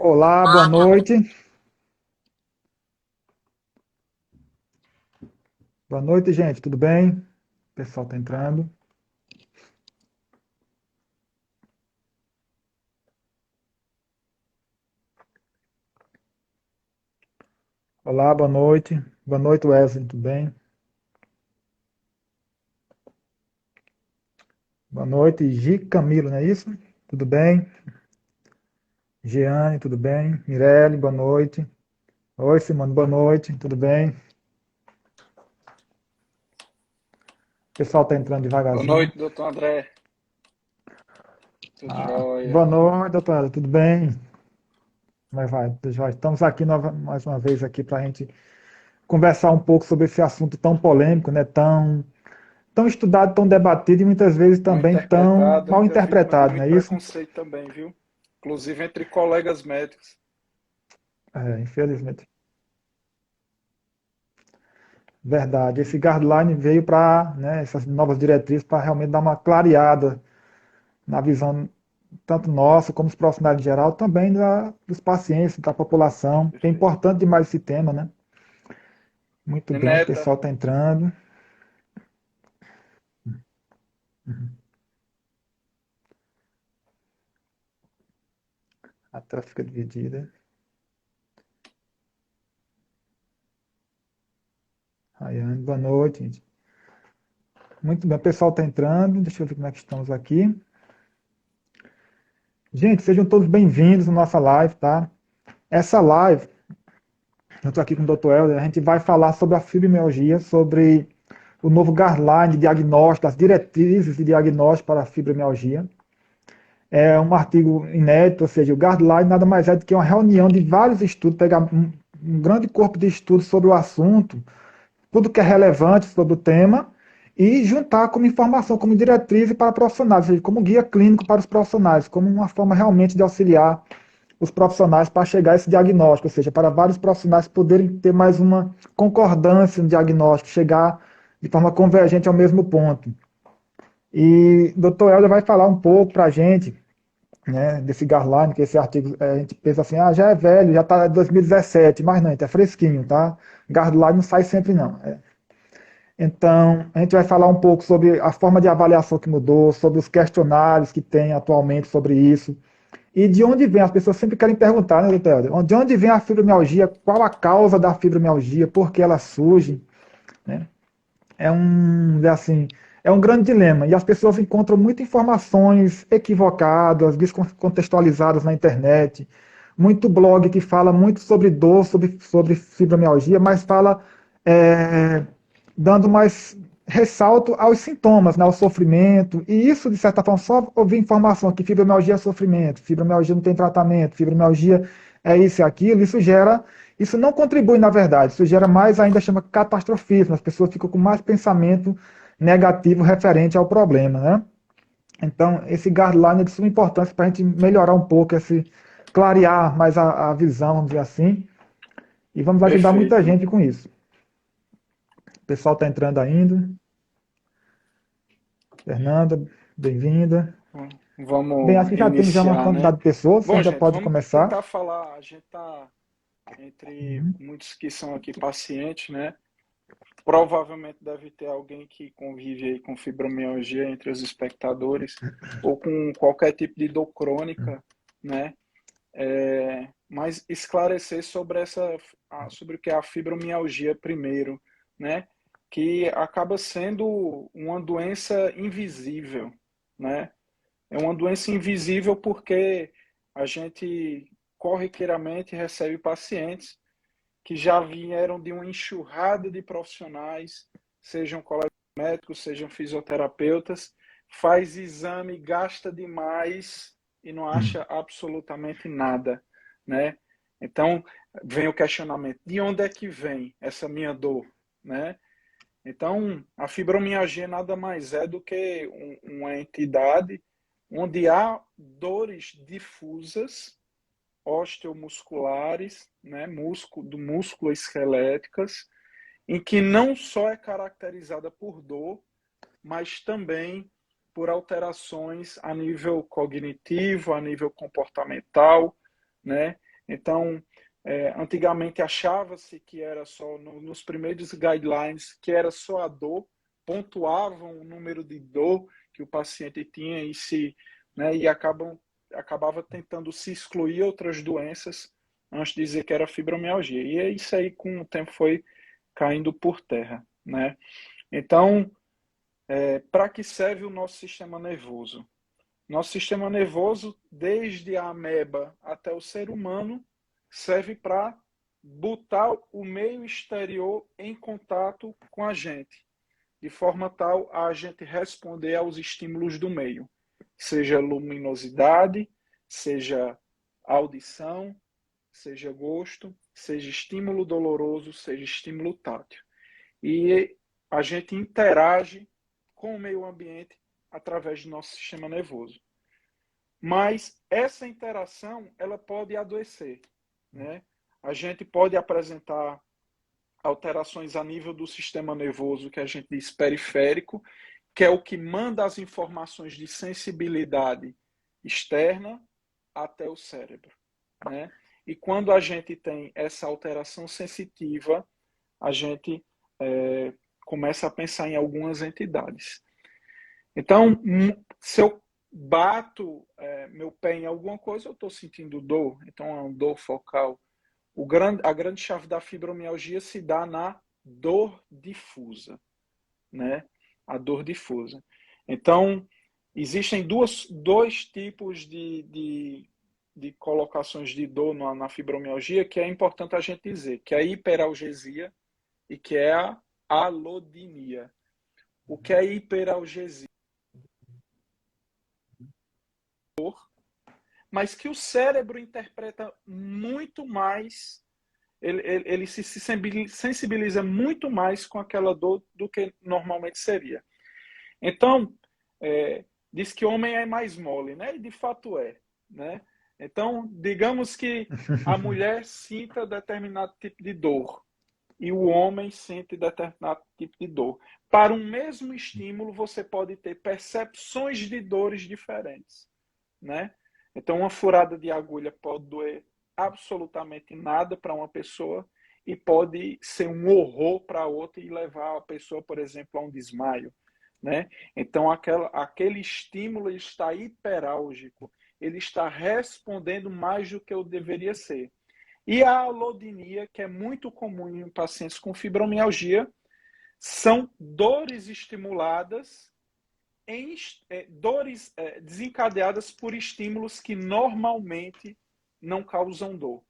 Olá, boa noite. Boa noite, gente. Tudo bem? O pessoal está entrando. Olá, boa noite. Boa noite, Wesley. Tudo bem? Boa noite, Gi Camilo, não é isso? Tudo bem? Jeane, tudo bem? Mirelle, boa noite. Oi, Simone, boa noite. Tudo bem? O pessoal está entrando Boa devagarzinho. noite, doutor André. Tudo Boa jóia. noite, doutora. Tudo bem? Como é que vai? Tudo jóia? Estamos aqui mais uma vez aqui para a gente conversar um pouco sobre esse assunto tão polêmico, né? Tão estudado, tão debatido e muitas vezes Mal também tão interpretado, mal ainda vítima de interpretado, não muito é isso? preconceito também, viu? Inclusive entre colegas médicos. É, infelizmente. Verdade. Esse guideline veio para, né, essas novas diretrizes para realmente dar uma clareada na visão tanto nossa como os profissionais em geral, também dos pacientes, da população. É Perfeito. importante demais esse tema, né? Muito bem, o Neneta, pessoal está entrando. A tela fica dividida. Rayane, boa noite, gente. Muito bem, o pessoal está entrando. Deixa eu ver como é que estamos aqui. Gente, sejam todos bem-vindos à nossa live, tá? Essa live, eu estou aqui com o Dr. Helder, a gente vai falar sobre a fibromialgia, sobre o novo guideline de diagnóstico, as diretrizes de diagnóstico para a fibromialgia. É um artigo inédito, ou seja, o guideline nada mais é do que uma reunião de vários estudos, pegar um grande corpo de estudos sobre o assunto, tudo que é relevante sobre o tema, e juntar como informação, como diretriz para profissionais, ou seja, como guia clínico para os profissionais, como uma forma realmente de auxiliar os profissionais para chegar a esse diagnóstico, ou seja, para vários profissionais poderem ter mais uma concordância no diagnóstico, chegar de forma convergente ao mesmo ponto. E o Dr. Helder vai falar um pouco para a gente, né, desse guideline, que esse artigo, a gente pensa assim, já é velho, já está em 2017, mas não, é fresquinho, tá? Guideline não sai sempre não. Então, a gente vai falar um pouco sobre a forma de avaliação que mudou, sobre os questionários que tem atualmente sobre isso, e de onde vem? As pessoas sempre querem perguntar, né, doutor Helder? De onde vem a fibromialgia? Qual a causa da fibromialgia? Por que ela surge? Né? Assim, é um grande dilema. E as pessoas encontram muitas informações equivocadas, descontextualizadas na internet. Muito blog que fala muito sobre dor, sobre fibromialgia, mas fala é, dando mais ressalto aos sintomas, né, ao sofrimento. E isso, de certa forma, só ouvir informação que fibromialgia é sofrimento, fibromialgia não tem tratamento, fibromialgia é isso e aquilo, isso não contribui, na verdade, isso gera mais ainda, chama catastrofismo, as pessoas ficam com mais pensamento negativo referente ao problema, né? Então, esse guideline é de suma importância para a gente melhorar um pouco, clarear mais a visão, vamos dizer assim, e vamos ajudar muita perfeito. gente com isso. O pessoal está entrando ainda. Fernanda, bem-vinda. Bem, acho Vamos que já temos já uma iniciar, né? quantidade de pessoas, a Bom, gente já gente, pode vamos começar. tentar falar. A gente está entre Uhum. muitos que são aqui pacientes, né? Provavelmente deve ter alguém que convive aí com fibromialgia entre os espectadores ou com qualquer tipo de dor crônica, né? Mas esclarecer sobre sobre o que é a fibromialgia primeiro, né? Que acaba sendo uma doença invisível, né? É uma doença invisível porque a gente corriqueiramente recebe pacientes que já vieram de uma enxurrada de profissionais, sejam colegas médicos, sejam fisioterapeutas, faz exame, gasta demais e não acha absolutamente nada, né? Então, vem o questionamento, de onde é que vem essa minha dor, né? Então, a fibromialgia nada mais é do que uma entidade onde há dores difusas osteomusculares, né, do músculo esqueléticas, em que não só é caracterizada por dor, mas também por alterações a nível cognitivo, a nível comportamental, né, Então, antigamente achava-se que era só, nos primeiros guidelines, que era só a dor, pontuavam o número de dor que o paciente tinha e acabava tentando se excluir outras doenças antes de dizer que era fibromialgia. E isso aí, com o tempo, foi caindo por terra, né? Então, para que serve o nosso sistema nervoso? Nosso sistema nervoso, desde a ameba até o ser humano, serve para botar o meio exterior em contato com a gente, de forma tal a gente responder aos estímulos do meio, seja luminosidade, seja audição, seja gosto, seja estímulo doloroso, seja estímulo tátil. E a gente interage com o meio ambiente através do nosso sistema nervoso. Mas essa interação, ela pode adoecer, né? A gente pode apresentar alterações a nível do sistema nervoso, que a gente diz periférico, que é o que manda as informações de sensibilidade externa até o cérebro, né? E quando a gente tem essa alteração sensitiva, a gente começa a pensar em algumas entidades. Então, se eu bato meu pé em alguma coisa, eu estou sentindo dor. Então, é uma dor focal. A grande chave da fibromialgia se dá na dor difusa, né? A dor difusa. Então, existem dois tipos de colocações de dor na fibromialgia que é importante a gente dizer, que é a hiperalgesia e que é a alodinia. O que é hiperalgesia? Mas que o cérebro interpreta muito mais, ele se sensibiliza muito mais com aquela dor do que normalmente seria. Então, diz que o homem é mais mole, né? E de fato é, né? Então, digamos que a mulher sinta determinado tipo de dor e o homem sente determinado tipo de dor. Para um mesmo estímulo, você pode ter percepções de dores diferentes, né? Então, uma furada de agulha pode doer absolutamente nada para uma pessoa e pode ser um horror para outra e levar a pessoa, por exemplo, a um desmaio, né? Então, aquele estímulo está hiperálgico, ele está respondendo mais do que eu deveria ser. E a alodinia, que é muito comum em pacientes com fibromialgia, são dores estimuladas dores desencadeadas por estímulos que normalmente não causam dor.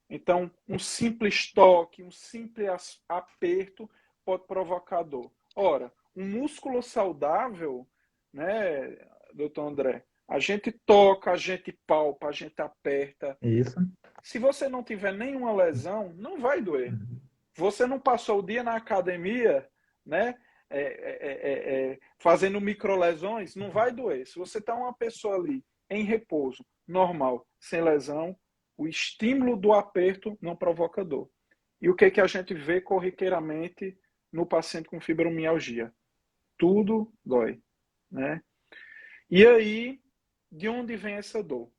Então, um simples toque, um simples aperto pode provocar dor. Ora, um músculo saudável, né, doutor André, a gente toca, a gente palpa, a gente aperta. Isso. Se você não tiver nenhuma lesão, não vai doer. Você não passou o dia na academia, né? Fazendo microlesões, não vai doer. Se você está uma pessoa ali em repouso, normal, sem lesão, o estímulo do aperto não provoca dor. E o que a gente vê corriqueiramente no paciente com fibromialgia? Tudo dói, né? E aí, de onde vem essa dor?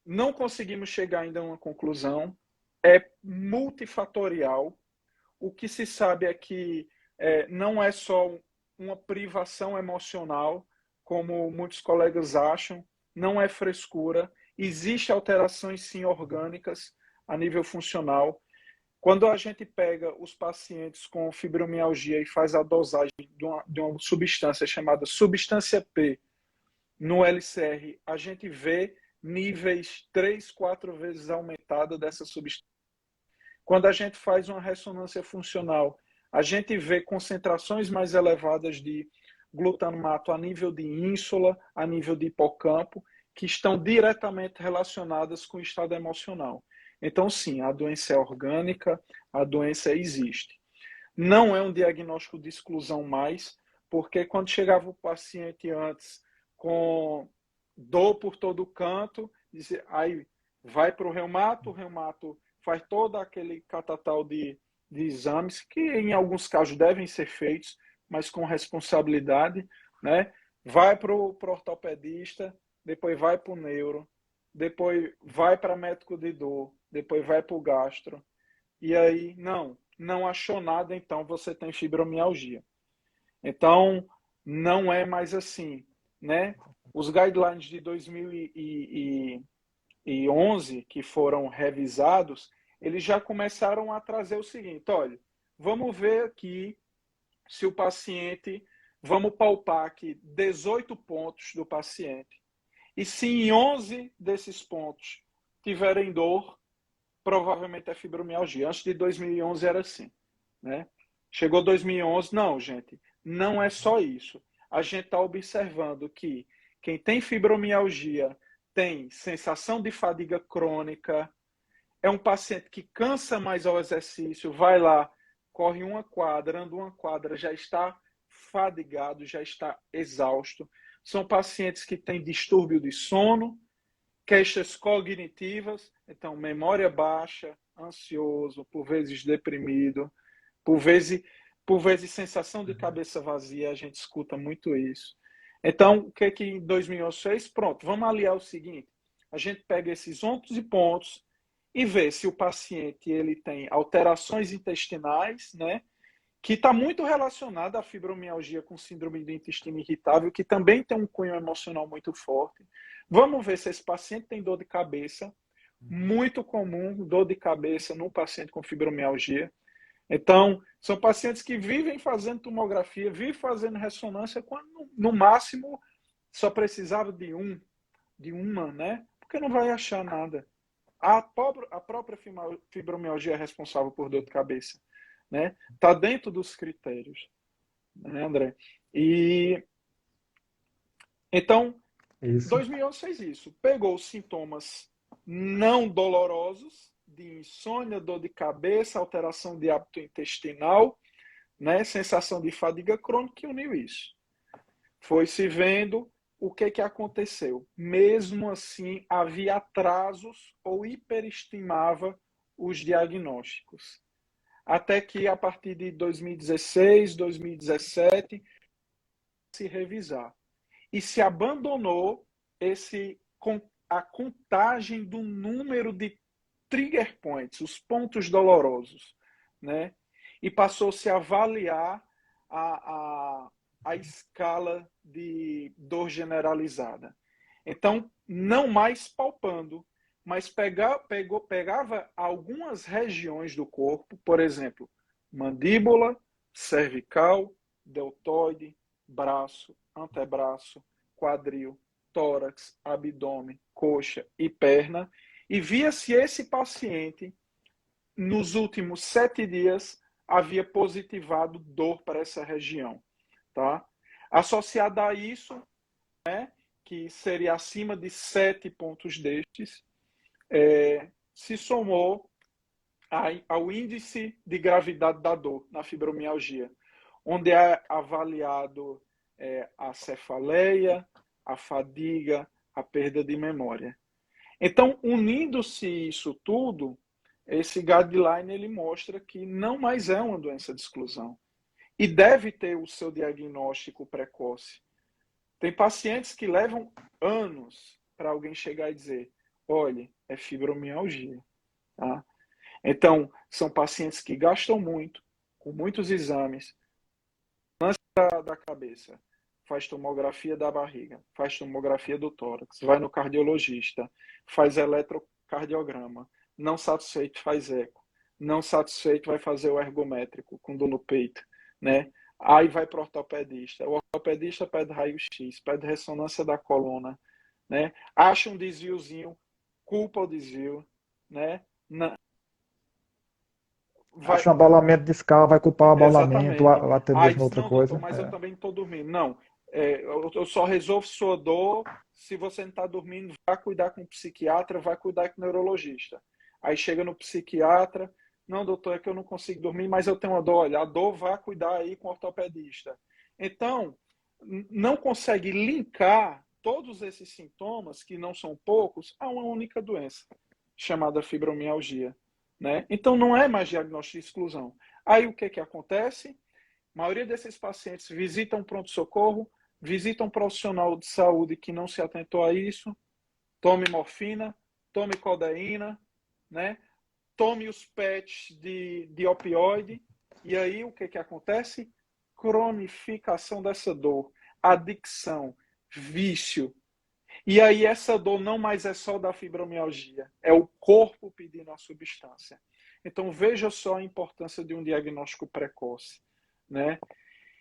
Não conseguimos chegar ainda a uma conclusão. É multifatorial. O que se sabe é que não é só uma privação emocional, como muitos colegas acham, não é frescura, existe alterações sim orgânicas a nível funcional. Quando a gente pega os pacientes com fibromialgia e faz a dosagem de uma substância chamada substância P no LCR, a gente vê níveis 3, 4 vezes aumentada dessa substância. Quando a gente faz uma ressonância funcional, a gente vê concentrações mais elevadas de glutamato a nível de ínsula, a nível de hipocampo, que estão diretamente relacionadas com o estado emocional. Então, sim, a doença é orgânica, a doença existe. Não é um diagnóstico de exclusão mais, porque quando chegava o paciente antes com dor por todo canto, aí vai para o reumato faz todo aquele catatal de exames, que em alguns casos devem ser feitos, mas com responsabilidade, né? Vai para o ortopedista, depois vai para o neuro, depois vai para médico de dor, depois vai para o gastro, e aí, não achou nada, então você tem fibromialgia. Então, não é mais assim, né? Os guidelines de 2011, que foram revisados, eles já começaram a trazer o seguinte, olha, vamos ver aqui se o paciente, vamos palpar aqui 18 pontos do paciente, e se em 11 desses pontos tiverem dor, provavelmente é fibromialgia. Antes de 2011 era assim, né? Chegou 2011, não, gente, não é só isso. A gente está observando que quem tem fibromialgia tem sensação de fadiga crônica, é um paciente que cansa mais ao exercício, vai lá, corre uma quadra, anda uma quadra, já está fadigado, já está exausto. São pacientes que têm distúrbio de sono, queixas cognitivas, então memória baixa, ansioso, por vezes deprimido, por vezes sensação de cabeça vazia, a gente escuta muito isso. Então, o que em 2011 fez? Pronto, vamos aliar o seguinte, a gente pega esses 11 pontos e vê se o paciente ele tem alterações intestinais, né, que está muito relacionada à fibromialgia com síndrome do intestino irritável, que também tem um cunho emocional muito forte. Vamos ver se esse paciente tem dor de cabeça, muito comum, dor de cabeça no paciente com fibromialgia. Então, são pacientes que vivem fazendo tomografia, vivem fazendo ressonância, quando no máximo só precisava de uma, né? Porque não vai achar nada. A própria fibromialgia é responsável por dor de cabeça, né? Está dentro dos critérios, né, André? E então, Isso. 2011 fez isso. Pegou os sintomas não dolorosos de insônia, dor de cabeça, alteração de hábito intestinal, né, sensação de fadiga crônica e uniu isso. Foi se vendo o que aconteceu. Mesmo assim, havia atrasos ou hiperestimava os diagnósticos. Até que, a partir de 2016, 2017, se revisar. E se abandonou a contagem do número de trigger points, os pontos dolorosos, né? E passou-se a avaliar a escala de dor generalizada. Então, não mais palpando, mas pegava algumas regiões do corpo, por exemplo, mandíbula, cervical, deltoide, braço, antebraço, quadril, tórax, abdômen, coxa e perna, e via se esse paciente, nos últimos 7 dias, havia positivado dor para essa região. Tá? Associada a isso, né, que seria acima de 7 pontos destes, se somou ao índice de gravidade da dor na fibromialgia, onde é avaliado a cefaleia, a fadiga, a perda de memória. Então, unindo-se isso tudo, esse guideline ele mostra que não mais é uma doença de exclusão e deve ter o seu diagnóstico precoce. Tem pacientes que levam anos para alguém chegar e dizer, olha, é fibromialgia. Tá? Então, são pacientes que gastam muito, com muitos exames, da cabeça, faz tomografia da barriga, faz tomografia do tórax, vai no cardiologista, faz eletrocardiograma, não satisfeito faz eco, não satisfeito vai fazer o ergométrico com dor no peito, né? Aí vai para o ortopedista, o ortopedista pede raio-x, pede ressonância da coluna, né? Acha um desviozinho, culpa o desvio, né? Vai, Acha um abalamento discal, vai culpar o abalamento, exatamente. ou até Aí mesmo diz, outra não, doutor, coisa. mas eu também estou dormindo. Não, eu só resolvo sua dor se você não está dormindo, vai cuidar com o psiquiatra, vai cuidar com o neurologista. Aí chega no psiquiatra, não, doutor, é que eu não consigo dormir, mas eu tenho uma dor. Olha, a dor vai cuidar aí com o ortopedista. Então, não consegue linkar todos esses sintomas, que não são poucos, a uma única doença, chamada fibromialgia. Né? Então, não é mais diagnóstico de exclusão. Aí, o que acontece? A maioria desses pacientes visitam pronto-socorro, visitam um profissional de saúde que não se atentou a isso, Tome morfina, tome codeína, né? Tome os PETs de opioide, e aí o que acontece? Cronificação dessa dor, adicção, vício. E aí essa dor não mais é só da fibromialgia, é o corpo pedindo a substância. Então veja só a importância de um diagnóstico precoce, né?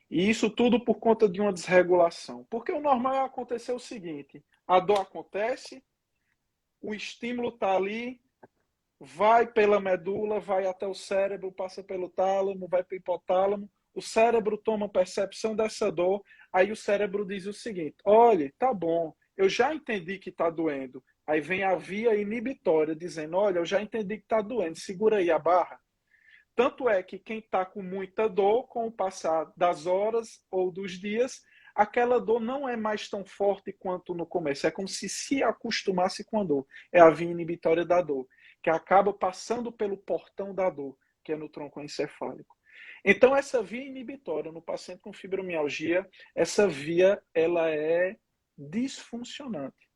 E isso tudo por conta de uma desregulação. Porque o normal é acontecer o seguinte: a dor acontece, o estímulo está ali, vai pela medula, vai até o cérebro, passa pelo tálamo, vai para o hipotálamo, o cérebro toma percepção dessa dor, aí o cérebro diz o seguinte: olha, tá bom, eu já entendi que está doendo. Aí vem a via inibitória dizendo: olha, eu já entendi que está doendo, segura aí a barra. Tanto é que quem está com muita dor, com o passar das horas ou dos dias, aquela dor não é mais tão forte quanto no começo. É como se acostumasse com a dor. É a via inibitória da dor, que acaba passando pelo portão da dor, que é no tronco encefálico. Então, essa via inibitória no paciente com fibromialgia, essa via ela é disfuncionante.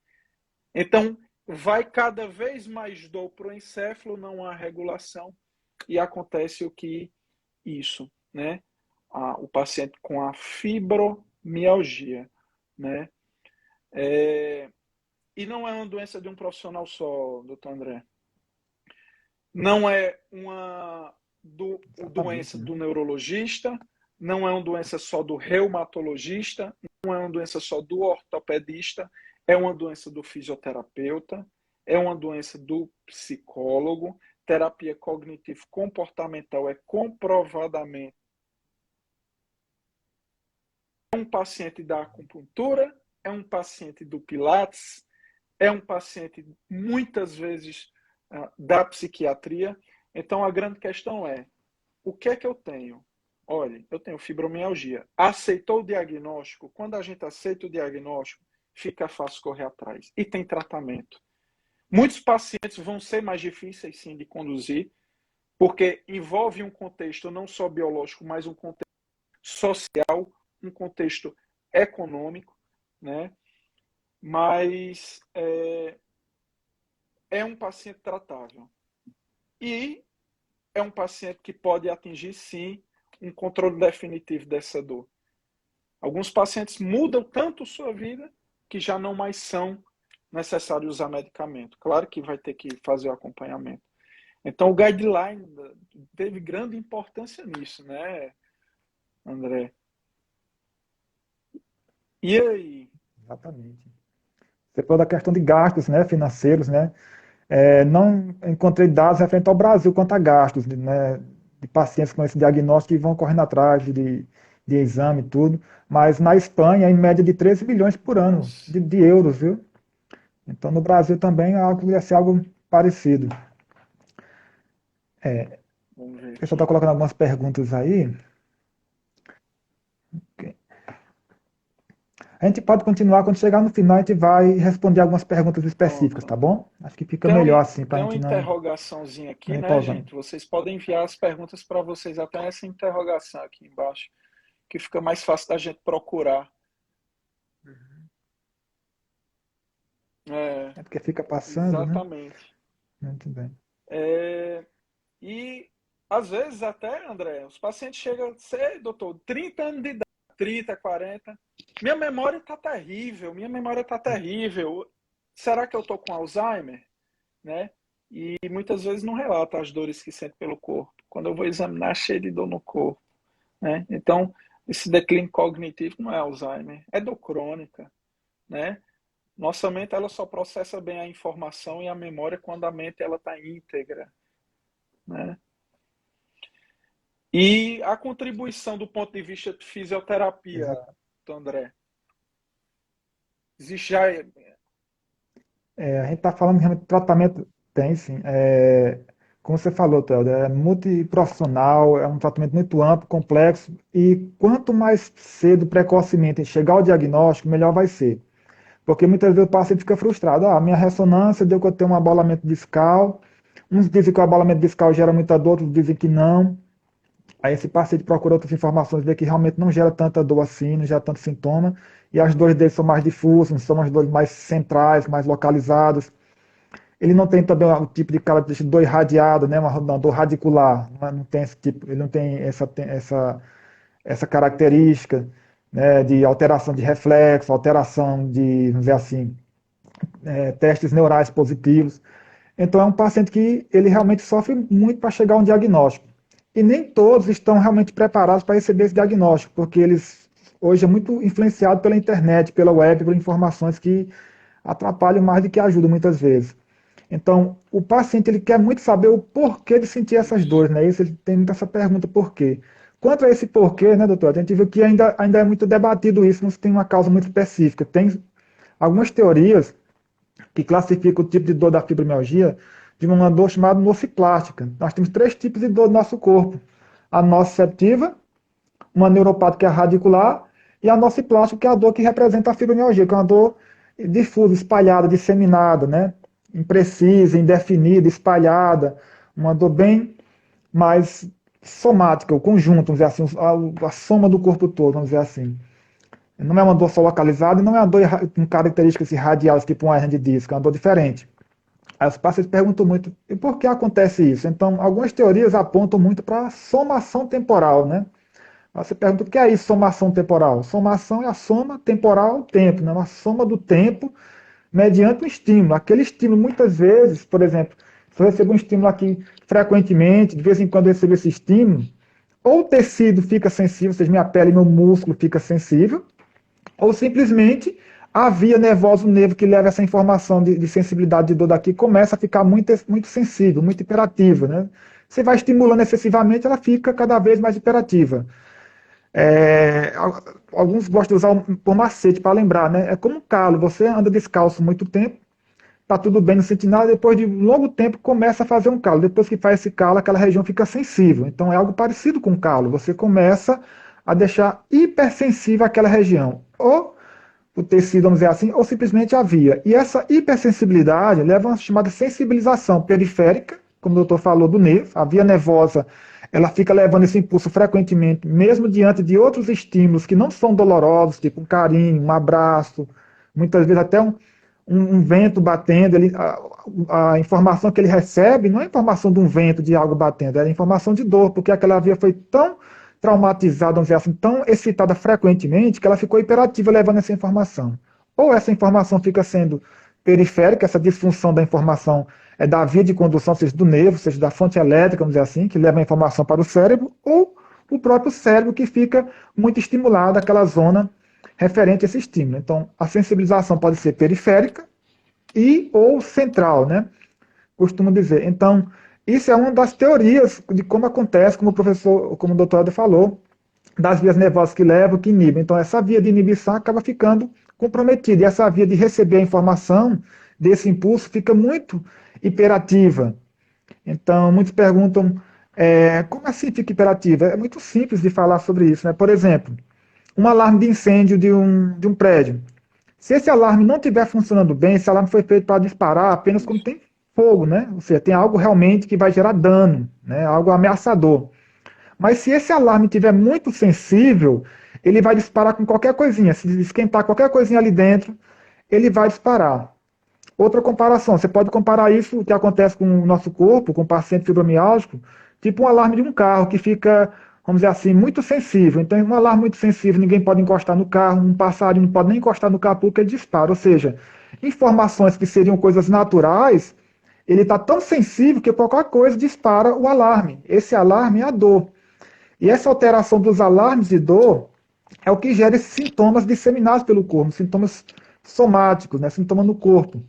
Então, vai cada vez mais dor para o encéfalo, não há regulação, e acontece o que isso, né? O paciente com a fibromialgia, né? E não é uma doença de um profissional só, doutor André. Não é uma doença do neurologista, não é uma doença só do reumatologista, não é uma doença só do ortopedista, é uma doença do fisioterapeuta, é uma doença do psicólogo. Terapia cognitivo-comportamental é comprovadamente um paciente da acupuntura, é um paciente do Pilates, é um paciente, muitas vezes, da psiquiatria. Então, a grande questão é, o que é que eu tenho? Olha, eu tenho fibromialgia. Aceitou o diagnóstico? Quando a gente aceita o diagnóstico, fica fácil correr atrás. E tem tratamento. Muitos pacientes vão ser mais difíceis, sim, de conduzir, porque envolve um contexto não só biológico, mas um contexto social, um contexto econômico, né? Mas é um paciente tratável. E é um paciente que pode atingir, sim, um controle definitivo dessa dor. Alguns pacientes mudam tanto sua vida que já não mais são necessários usar medicamento. Claro que vai ter que fazer o acompanhamento. Então, o guideline teve grande importância nisso, né, André? E aí? Exatamente. Você falou da questão de gastos, né, financeiros, né? Não encontrei dados referentes ao Brasil quanto a gastos, né, de pacientes com esse diagnóstico que vão correndo atrás de exame e tudo, mas na Espanha, em média de 13 bilhões por ano Nossa, de euros, viu? Então, no Brasil também ia ser algo parecido. vamos ver O pessoal está aqui. colocando algumas perguntas aí. A gente pode continuar, quando chegar no final, a gente vai responder algumas perguntas específicas, tá Pronto. bom? Acho que fica melhor assim, para Tem a uma gente não interrogaçãozinha aqui, ir né, pausando. gente? Vocês podem enviar as perguntas para vocês até essa interrogação aqui embaixo, que fica mais fácil da gente procurar. É, É porque fica passando, né? exatamente. Muito bem. E às vezes até, André, os pacientes chegam a ser, doutor, 30 anos de idade, 30, 40. Minha memória está terrível, minha memória está terrível. Será que eu estou com Alzheimer? Né? E muitas vezes não relata as dores que sente pelo corpo. Quando eu vou examinar, cheio de dor no corpo. Né? Então, esse declínio cognitivo não é Alzheimer, é dor crônica. Né? Nossa mente ela só processa bem a informação e a memória quando a mente ela está íntegra. Né? E a contribuição do ponto de vista de fisioterapia, Exato. André, existe já. A gente está falando realmente de tratamento, tem sim. Como você falou, Theo, é multiprofissional, é um tratamento muito amplo, complexo, e quanto mais cedo, precocemente, chegar ao diagnóstico, melhor vai ser. Porque muitas vezes o paciente fica frustrado. Ah, minha ressonância deu que eu tenho um abalamento discal. Uns dizem que o abalamento discal gera muita dor, outros dizem que não. Aí esse paciente procura outras informações, vê que realmente não gera tanta dor assim, não gera tanto sintoma, e as dores dele são mais difusas, são as dores mais centrais, mais localizadas. Ele não tem também o tipo de característica de dor irradiada, né, uma dor radicular, não tem esse tipo, ele não tem essa característica, né, de alteração de reflexo, alteração de, vamos dizer assim, testes neurais positivos. Então é um paciente que ele realmente sofre muito para chegar a um diagnóstico. E nem todos estão realmente preparados para receber esse diagnóstico, porque eles hoje é muito influenciado pela internet, pela web, por informações que atrapalham mais do que ajudam muitas vezes. Então, o paciente ele quer muito saber o porquê de sentir essas Isso. dores, né? Isso, ele tem muita essa pergunta, por quê? Quanto a esse porquê, né, doutor, a gente viu que ainda é muito debatido isso, não se tem uma causa muito específica. Tem algumas teorias que classifica o tipo de dor da fibromialgia de uma dor chamada nociplástica. Nós temos três tipos de dor no nosso corpo: a nociceptiva, uma neuropática que é radicular, e a nociplástica, que é a dor que representa a fibromialgia, que é uma dor difusa, espalhada, disseminada, né? Imprecisa, indefinida, espalhada, uma dor bem mais somática, o conjunto, vamos dizer assim, a soma do corpo todo, vamos dizer assim. Não é uma dor só localizada e não é uma dor com características irradiadas, tipo um hernia de disco, é uma dor diferente. Aí os pacientes perguntam muito, e por que acontece isso? Então, algumas teorias apontam muito para a somação temporal, né? Aí você pergunta, o que é isso, somação temporal? Somação é a soma temporal, tempo, né? Uma soma do tempo mediante um estímulo. Aquele estímulo, muitas vezes, por exemplo, se eu recebo um estímulo aqui frequentemente, de vez em quando eu recebo esse estímulo, ou o tecido fica sensível, ou seja, minha pele, meu músculo fica sensível, ou simplesmente a via nervosa, o nervo que leva essa informação de sensibilidade de dor daqui, começa a ficar muito sensível, muito hiperativa. Né? Você vai estimulando excessivamente, ela fica cada vez mais hiperativa. É, alguns gostam de usar por macete para lembrar, né? É como um calo, você anda descalço muito tempo, tá tudo bem, não sente nada, depois de um longo tempo começa a fazer um calo. Depois que faz esse calo, aquela região fica sensível. Então é algo parecido com um calo. Você começa a deixar hipersensível aquela região. Ou o tecido, vamos dizer assim, ou simplesmente a via. E essa hipersensibilidade leva a uma chamada sensibilização periférica, como o doutor falou, do nervo. A via nervosa, ela fica levando esse impulso frequentemente, mesmo diante de outros estímulos que não são dolorosos, tipo um carinho, um abraço, muitas vezes até um vento batendo. A informação que ele recebe não é informação de um vento, de algo batendo, é informação de dor, porque aquela via foi tão traumatizada, vamos dizer assim, tão excitada frequentemente, que ela ficou hiperativa levando essa informação. Ou essa informação fica sendo periférica, essa disfunção da informação é da via de condução, seja do nervo, seja da fonte elétrica, vamos dizer assim, que leva a informação para o cérebro, ou o próprio cérebro que fica muito estimulado, aquela zona referente a esse estímulo. Então, a sensibilização pode ser periférica e ou central, né? Costumo dizer. Então, isso é uma das teorias de como acontece, como o professor, como o doutor Helder falou, das vias nervosas que levam, que inibem. Então, essa via de inibição acaba ficando comprometida. E essa via de receber a informação desse impulso fica muito hiperativa. Então, muitos perguntam, como assim fica hiperativa? É muito simples de falar sobre isso. Né? Por exemplo, um alarme de incêndio de um prédio. Se esse alarme não estiver funcionando bem, esse alarme foi feito para disparar apenas quando Isso. tem fogo, né? Ou seja, tem algo realmente que vai gerar dano, né? Algo ameaçador. Mas se esse alarme estiver muito sensível, ele vai disparar com qualquer coisinha. Se esquentar qualquer coisinha ali dentro, ele vai disparar. Outra comparação, você pode comparar isso, o que acontece com o nosso corpo, com o paciente fibromialgico, tipo um alarme de um carro que fica, vamos dizer assim, muito sensível. Então, um alarme muito sensível, ninguém pode encostar no carro, um passarinho não pode nem encostar no capô porque ele dispara. Ou seja, informações que seriam coisas naturais, ele está tão sensível que qualquer coisa dispara o alarme. Esse alarme é a dor. E essa alteração dos alarmes de dor é o que gera esses sintomas disseminados pelo corpo, sintomas somáticos, né, sintomas no corpo.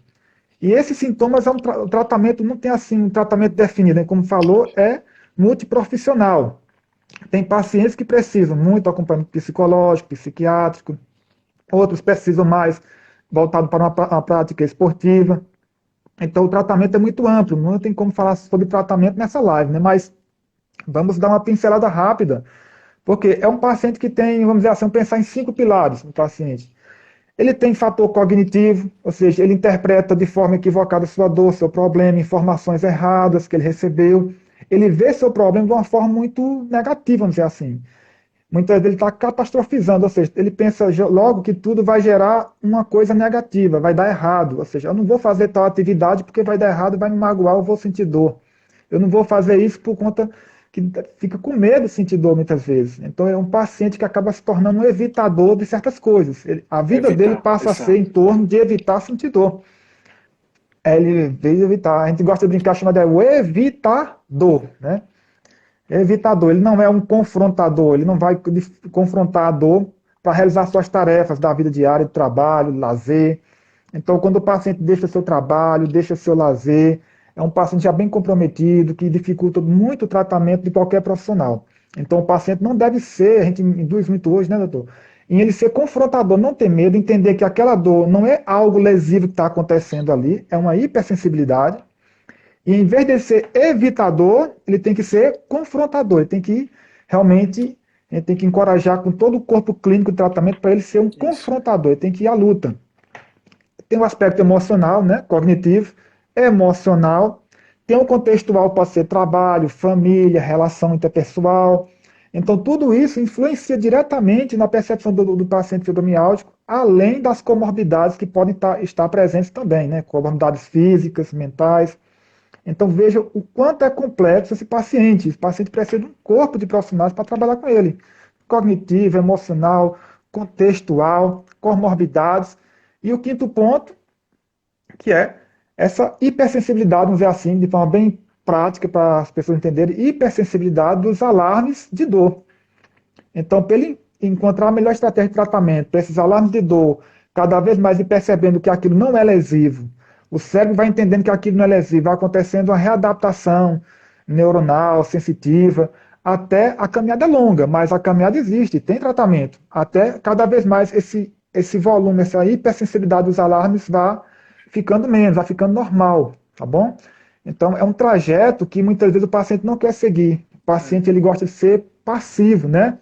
E esses sintomas, o tratamento não tem assim um tratamento definido, né? Como falou, é multiprofissional. Tem pacientes que precisam muito acompanhamento psicológico, psiquiátrico, outros precisam mais voltado para uma prática esportiva. Então o tratamento é muito amplo, não tem como falar sobre tratamento nessa live, né? Mas vamos dar uma pincelada rápida, porque é um paciente que tem, vamos dizer assim, pensar em 5 pilares no paciente. Ele tem fator cognitivo, ou seja, ele interpreta de forma equivocada sua dor, seu problema, informações erradas que ele recebeu. ele vê seu problema de uma forma muito negativa, vamos dizer assim. Muitas vezes ele está catastrofizando, ou seja, ele pensa logo que tudo vai gerar uma coisa negativa, vai dar errado. Ou seja, eu não vou fazer tal atividade porque vai dar errado, vai me magoar, eu vou sentir dor. Eu não vou fazer isso por conta que fica com medo de sentir dor muitas vezes. Então é um paciente que acaba se tornando um evitador de certas coisas. A vida dele Evitar, passa a ser em exato. torno de evitar sentir dor. Ele veio evitar. A gente gosta de brincar, chama de o evitador, né? Evitador, ele não é um confrontador, ele não vai confrontar a dor para realizar suas tarefas da vida diária, de trabalho, de lazer. Então, quando o paciente deixa seu trabalho, deixa seu lazer, é um paciente já bem comprometido, que dificulta muito o tratamento de qualquer profissional. Então, o paciente não deve ser, a gente induz muito hoje, né, doutor? Em ele ser confrontador, não ter medo, entender que aquela dor não é algo lesivo que está acontecendo ali, é uma hipersensibilidade, e em vez de ser evitador, ele tem que ser confrontador. Ele tem que realmente, ele tem que encorajar com todo o corpo clínico de tratamento para ele ser um Isso. confrontador. Ele tem que ir à luta. Tem o aspecto emocional, né, cognitivo, emocional. Tem o contextual, pode ser trabalho, família, relação interpessoal. Então, tudo isso influencia diretamente na percepção do paciente fibromialgico, além das comorbidades que podem estar presentes também, né? Comorbidades físicas, mentais. Então veja o quanto é complexo esse paciente. Esse paciente precisa de um corpo de profissionais para trabalhar com ele. Cognitivo, emocional, contextual, comorbidades. E o quinto ponto, que é essa hipersensibilidade, vamos dizer assim, de forma bem prática para as pessoas entenderem, hipersensibilidade dos alarmes de dor. Então, para ele encontrar a melhor estratégia de tratamento para esses alarmes de dor, cada vez mais ir percebendo que aquilo não é lesivo, o cérebro vai entendendo que aquilo não é lesivo, vai acontecendo uma readaptação neuronal, sensitiva, até a caminhada é longa, mas a caminhada existe, tem tratamento. Até cada vez mais esse volume, essa hipersensibilidade dos alarmes vai ficando menos, vai ficando normal, tá bom? Então, é um trajeto que muitas vezes o paciente não quer seguir. O É. paciente ele gosta de ser passivo, né?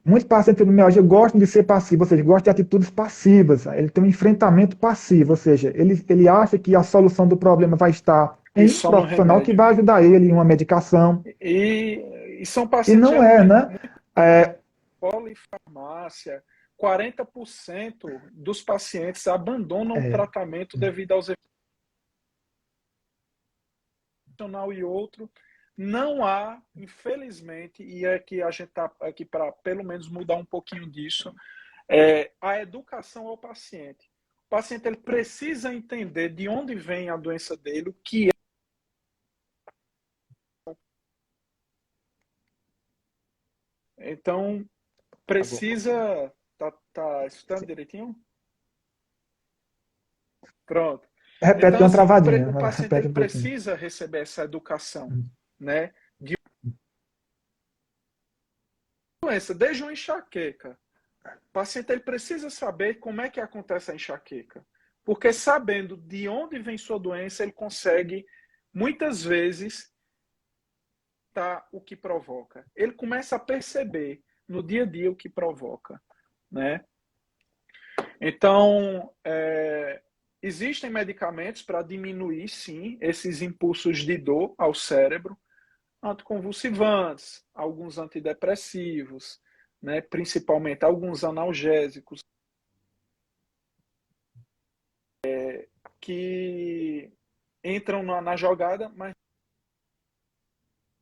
Muitos pacientes de fibromialgia gostam de ser passivos, ou seja, gostam de atitudes passivas. Ele tem um enfrentamento passivo, ou seja, ele acha que a solução do problema vai estar E em um só no profissional que remédio. vai ajudar ele em uma medicação. E são E pacientes não é, geralmente né? É, polifarmácia. 40% dos pacientes abandonam o é, tratamento devido aos efeitos e outro. Não há, infelizmente, e é que a gente está aqui para pelo menos mudar um pouquinho disso, a educação ao paciente. O paciente ele precisa entender de onde vem a doença dele, o que é. Então, precisa. Tá escutando direitinho? Pronto. repete, Então, tem uma assim, travadinha, o mas paciente repete ele um pouquinho. precisa receber essa educação, né? De doença, desde uma enxaqueca. O paciente ele precisa saber como é que acontece a enxaqueca. Porque sabendo de onde vem sua doença, ele consegue, muitas vezes, tá, o que provoca. Ele começa a perceber no dia a dia o que provoca, né? Então, existem medicamentos para diminuir, sim, esses impulsos de dor ao cérebro, anticonvulsivantes, alguns antidepressivos, né, principalmente alguns analgésicos, que entram na jogada, mas no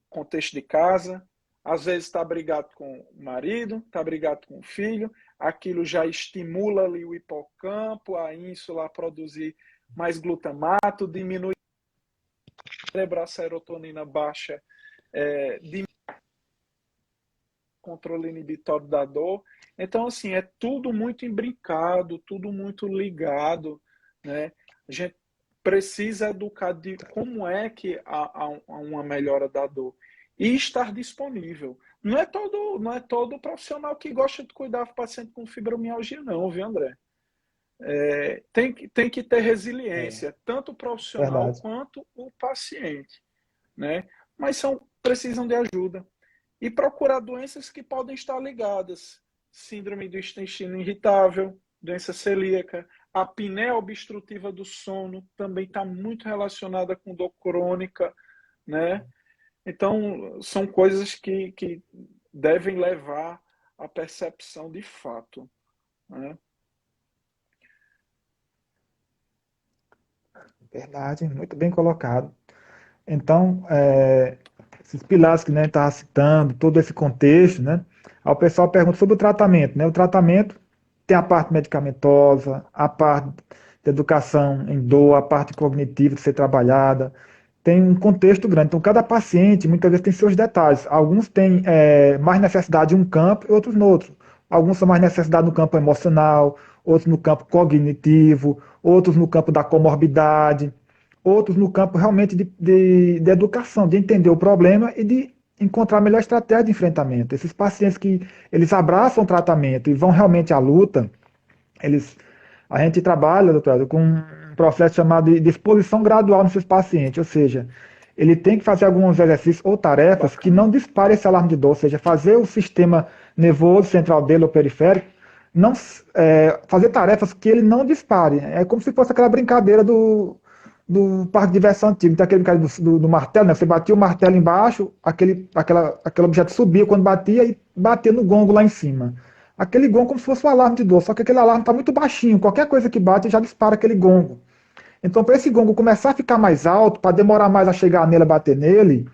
contexto de casa, às vezes está brigado com o marido, está brigado com o filho, aquilo já estimula ali o hipocampo, a ínsula a produzir mais glutamato, diminui a serotonina baixa, diminui o controle inibitório da dor. Então, assim, é tudo muito imbricado, tudo muito ligado, né? A gente precisa educar de como é que há uma melhora da dor e estar disponível. Não é todo profissional que gosta de cuidar do paciente com fibromialgia, não, viu, André? Tem que ter É, resiliência, tanto o profissional verdade. quanto o paciente, né? Mas precisam de ajuda. E procurar doenças que podem estar ligadas. Síndrome do intestino irritável, doença celíaca, a apneia obstrutiva do sono também está muito relacionada com dor crônica, né? Então, são coisas que devem levar à percepção de fato, né? Verdade, muito bem colocado. Então, esses pilares que a gente estava citando, todo esse contexto, né? Aí o pessoal pergunta sobre o tratamento, né? O tratamento tem a parte medicamentosa, a parte de educação em dor, a parte cognitiva de ser trabalhada, tem um contexto grande. Então, cada paciente muitas vezes tem seus detalhes. Alguns têm mais necessidade em um campo e outros no outro. Alguns são mais necessidade no campo emocional, outros no campo cognitivo, outros no campo da comorbidade, outros no campo realmente de educação, de entender o problema e de encontrar a melhor estratégia de enfrentamento. Esses pacientes que eles abraçam o tratamento e vão realmente à luta, eles, a gente trabalha, doutor, com um processo chamado de exposição gradual nesses pacientes, ou seja, ele tem que fazer alguns exercícios ou tarefas que Bacana. não disparem esse alarme de dor, ou seja, fazer o sistema nervoso central dele ou periférico, não, fazer tarefas que ele não dispare. É como se fosse aquela brincadeira do parque de diversão antigo, tem aquele brincadeira do martelo, né? Você batia o martelo embaixo, aquele objeto subia quando batia e batia no gongo lá em cima. Aquele gongo como se fosse um alarme de dor, só que aquele alarme está muito baixinho, qualquer coisa que bate já dispara aquele gongo. Então, para esse gongo começar a ficar mais alto, para demorar mais a chegar nele, a bater nele,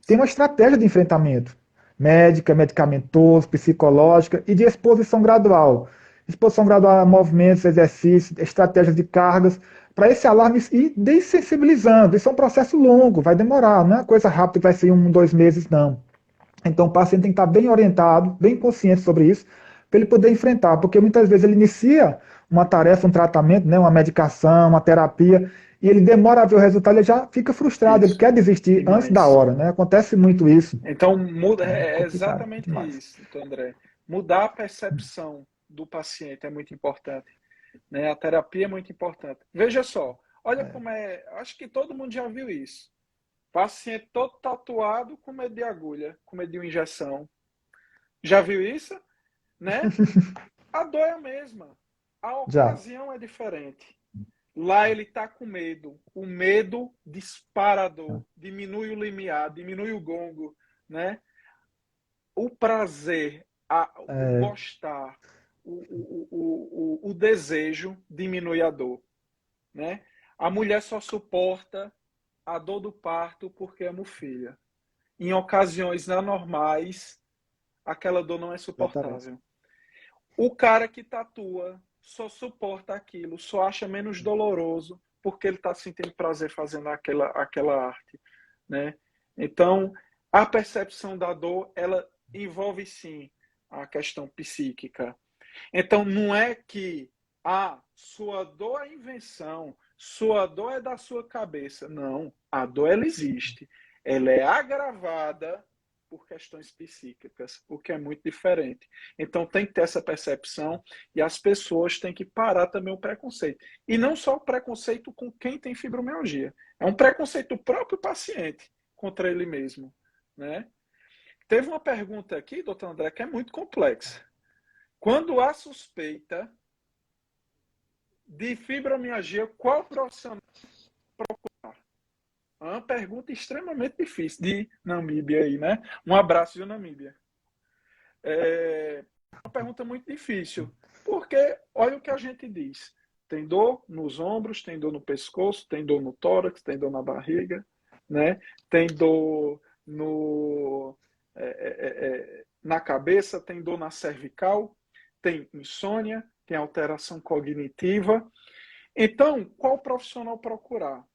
tem uma estratégia de enfrentamento médica, medicamentosa, psicológica e de exposição gradual. Exposição gradual a movimentos, exercícios, estratégias de cargas, para esse alarme ir dessensibilizando. Isso é um processo longo, vai demorar, não é uma coisa rápida que vai ser em 1, 2 meses, não. Então o paciente tem que estar bem orientado, bem consciente sobre isso, para ele poder enfrentar, porque muitas vezes ele inicia uma tarefa, um tratamento, né, uma medicação, uma terapia, e ele demora a ver o resultado, ele já fica frustrado, ele Isso, quer desistir antes da demais. hora, né? Acontece muito isso. Então, muda, É é complicado exatamente demais. isso, doutor André. Mudar a percepção do paciente é muito importante, né? A terapia é muito importante. Veja só, olha como é. Acho que todo mundo já viu isso. Paciente todo tatuado com medo de agulha, com medo de uma injeção. Já viu isso? Né? A dor é a mesma. A Já. ocasião é diferente. Lá ele está com medo. O medo dispara a dor, diminui o limiar, diminui o gongo, né? O prazer, o É, gostar, o desejo diminui a dor, né? A mulher só suporta a dor do parto porque ama o filho. Em ocasiões anormais, aquela dor não é exatamente. suportável. O cara que tatua só suporta aquilo, só acha menos doloroso porque ele está sentindo prazer fazendo aquela arte, né? Então, a percepção da dor, ela envolve sim a questão psíquica. Então, não é que sua dor é invenção, sua dor é da sua cabeça. Não, a dor ela existe. Ela é agravada por questões psíquicas, o que é muito diferente. Então tem que ter essa percepção e as pessoas têm que parar também o preconceito. E não só o preconceito com quem tem fibromialgia, é um preconceito do próprio paciente contra ele mesmo, né? Teve uma pergunta aqui, doutor André, que é muito complexa. Quando há suspeita de fibromialgia, qual profissional? É uma pergunta extremamente difícil de Namíbia aí, né? Um abraço de Namíbia. É uma pergunta muito difícil, porque olha o que a gente diz. Tem dor nos ombros, tem dor no pescoço, tem dor no tórax, tem dor na barriga, né? Tem dor no, na cabeça, tem dor na cervical, tem insônia, tem alteração cognitiva. Então, qual profissional procurar?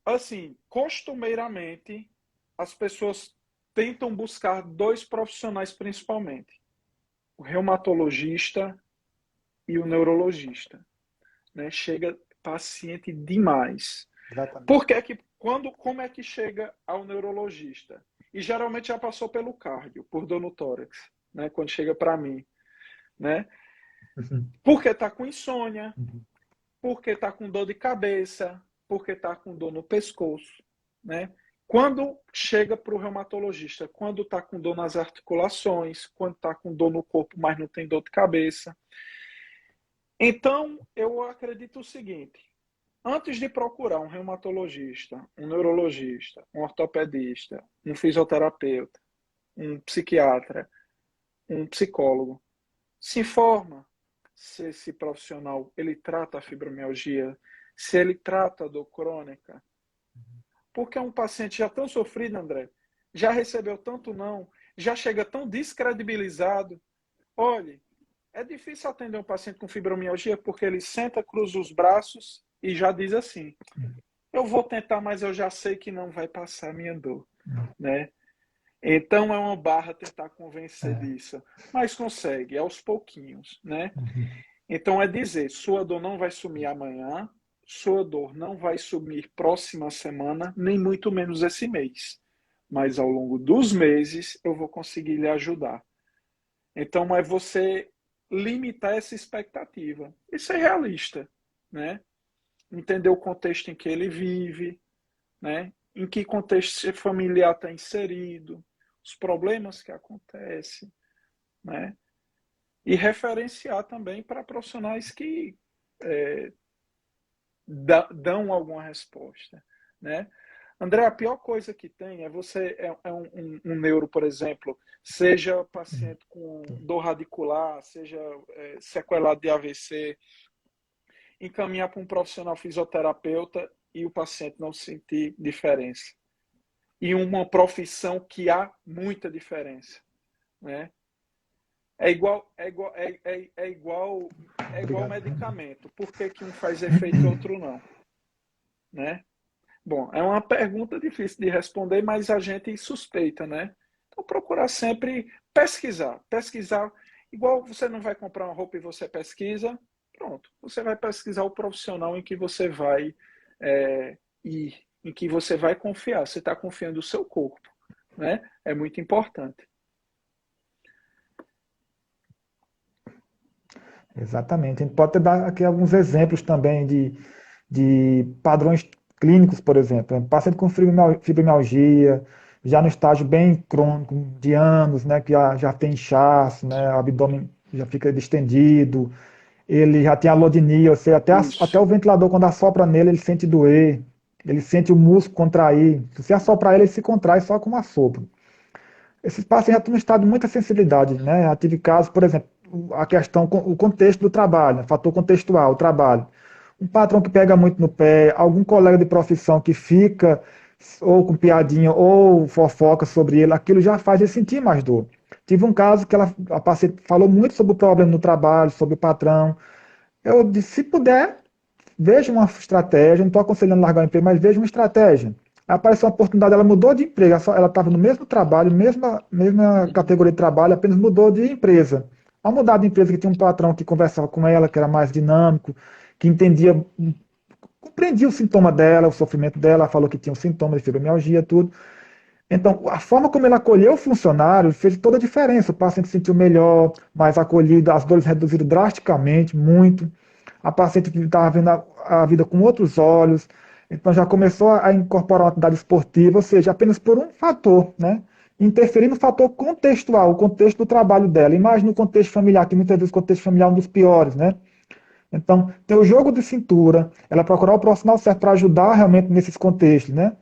Assim, costumeiramente, as pessoas tentam buscar dois profissionais principalmente: o reumatologista e o neurologista. Né? Chega paciente demais. Por Exatamente. que como é que chega ao neurologista? E geralmente já passou pelo cardio, por dor no tórax, né? Quando chega para mim, né? Uhum. Porque está com insônia, Uhum. porque está com dor de cabeça, porque está com dor no pescoço, né? Quando chega para o reumatologista, quando está com dor nas articulações, quando está com dor no corpo, mas não tem dor de cabeça. Então, eu acredito o seguinte: Antes de procurar um reumatologista, um neurologista, um ortopedista, um fisioterapeuta, um psiquiatra, um psicólogo, se informa se esse profissional ele trata a fibromialgia, se ele trata a dor crônica, porque é um paciente já tão sofrido, André, já recebeu tanto não, já chega tão descredibilizado. Olhe, é difícil atender um paciente com fibromialgia porque ele senta, cruza os braços e já diz assim: eu vou tentar, mas eu já sei que não vai passar a minha dor, né? Então é uma barra tentar convencer disso, mas consegue, aos pouquinhos, né? Então é dizer, sua dor não vai sumir amanhã, sua dor não vai sumir próxima semana, nem muito menos esse mês. Mas ao longo dos meses eu vou conseguir lhe ajudar. Então é você limitar essa expectativa e ser realista, né? Entender o contexto em que ele vive, né? Em que contexto familiar está inserido, os problemas que acontecem, né? E referenciar também para profissionais que dão alguma resposta, né? André, a pior coisa que tem é você um neuro, por exemplo, seja paciente com dor radicular, seja sequelado de AVC, encaminhar para um profissional fisioterapeuta e o paciente não sentir diferença. E uma profissão que há muita diferença, né? É igual medicamento. Por que que um faz efeito e outro não? Né? Bom, é uma pergunta difícil de responder, mas a gente suspeita, né? Então procurar sempre pesquisar. Pesquisar, igual você não vai comprar uma roupa e você pesquisa, pronto. Você vai pesquisar o profissional em que você vai ir, em que você vai confiar. Você está confiando no seu corpo, né? É muito importante. Exatamente. A gente pode dar aqui alguns exemplos também de padrões clínicos, por exemplo. Paciente com fibromialgia, já no estágio bem crônico, de anos, né, que já tem inchaço, né, o abdômen já fica distendido, ele já tem alodinia, ou seja, até o Isso. ventilador, quando assopra nele, ele sente doer, ele sente o músculo contrair. Se você assoprar ele, ele se contrai só com um assopro. Esses pacientes já estão em estado de muita sensibilidade, né? Já tive casos, por exemplo, a questão, o contexto do trabalho, né? Fator contextual, o trabalho. Um patrão que pega muito no pé, algum colega de profissão que fica ou com piadinha ou fofoca sobre ele, aquilo já faz ele sentir mais dor. Tive um caso que a paciente falou muito sobre o problema no trabalho, sobre o patrão. Eu disse, se puder, veja uma estratégia, não estou aconselhando largar o emprego, mas veja uma estratégia. Apareceu uma oportunidade, ela mudou de emprego, ela estava no mesmo trabalho, mesma categoria de trabalho, apenas mudou de empresa. Ao mudar de empresa, que tinha um patrão que conversava com ela, que era mais dinâmico, que entendia, compreendia o sintoma dela, o sofrimento dela, falou que tinha um sintoma de fibromialgia, tudo. Então, a forma como ele acolheu o funcionário fez toda a diferença. O paciente se sentiu melhor, mais acolhido, as dores reduziram drasticamente, muito. A paciente estava vendo a vida com outros olhos, então já começou a incorporar uma atividade esportiva, ou seja, apenas por um fator, né? Interferir no fator contextual, o contexto do trabalho dela. Imagina o contexto familiar, que muitas vezes o contexto familiar é um dos piores, né? Então, ter o jogo de cintura, ela procurar o profissional certo para ajudar realmente nesses contextos, né?